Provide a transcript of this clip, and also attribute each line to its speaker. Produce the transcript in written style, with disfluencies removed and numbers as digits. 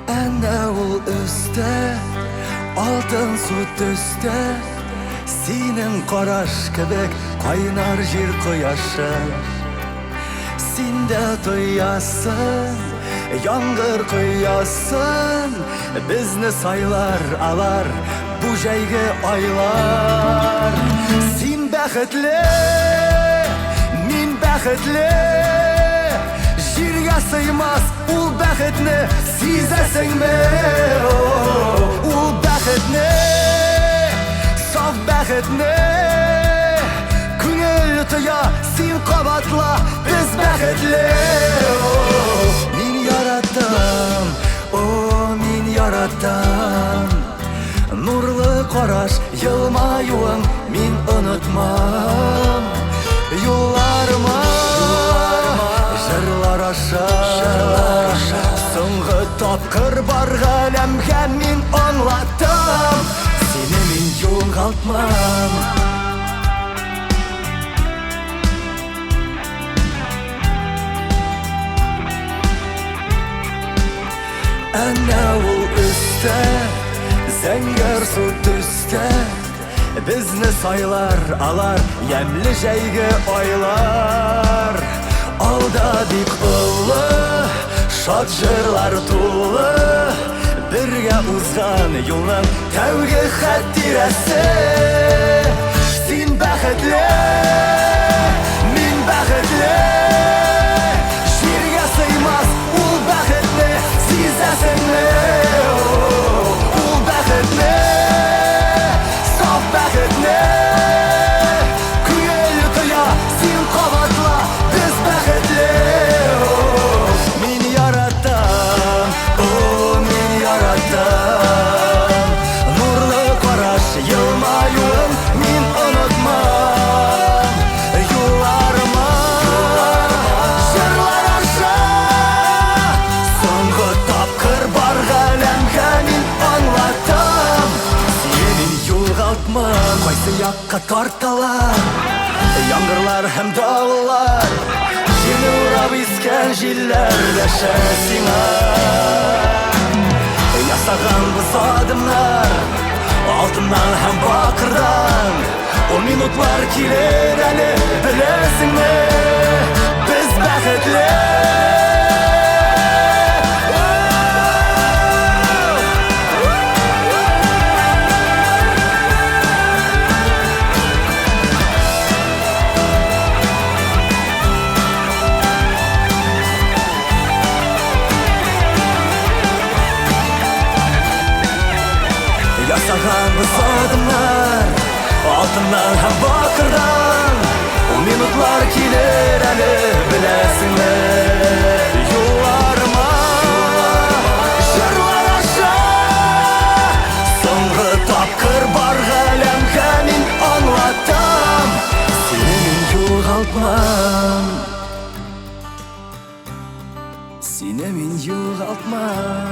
Speaker 1: Әнә ул өстә, алтын су төстә, синең караш кебек кайнар җир кояшы. Син дә тоясың, яңгыр коясың, безне сайлар алар бу җәйге айлар. Син бәхетле, мин бәхетле, җиргә сыймас ул бәхетне сизәсеңме? Ул бәхетне, саф бәхетне күңел тоя, син кабатла, без бәхетле. Мин яратам, о, мин яратам, нурлы караш, елмаюың мин онытмам. Юлларыма җырлар аша, соңгы тапкыр бар галәмгә мин аңлатам, сине мин югалтмам. Әнә ул өстә, зәңгәр су төстә, безне сайлар алар ямьле җәйге айлар. Алда бик олы, шат җырлар тулы, бергә узган юлның тәүге хәтирәсе. Син бәхетле, мин бәхетле, җиргә сыймас ул бәхетне сизәсеңме? Ул бәхетне, саф бәхетне күңел тоя, син кабатла, без бәхетле. Мин яратам, о, мин яратам, нурлы караш, елмаюың мин онытмам. Юлларыма җырлар аша, соңгы тапкыр бар галәмгә мин аңлатам, сине мин югалтмам. Кайсы якка тарталар яңгырлар һәм давыллар, җирне урап искән җилләр дәшә сиңа. Ясаган без адымнар алтыннан һәм бакырдан, ул минутлар килер әле, беләсеңме? Без бәхетле. Ясаган без адымнар алтыннан һәм бакырдан, ул минутлар килер әле, беләсеңме? Юлларыма җырлар аша, соңгы тапкыр бар галәмгә мин аңлатам, сине мин югалтмам, сине мин югалтмам.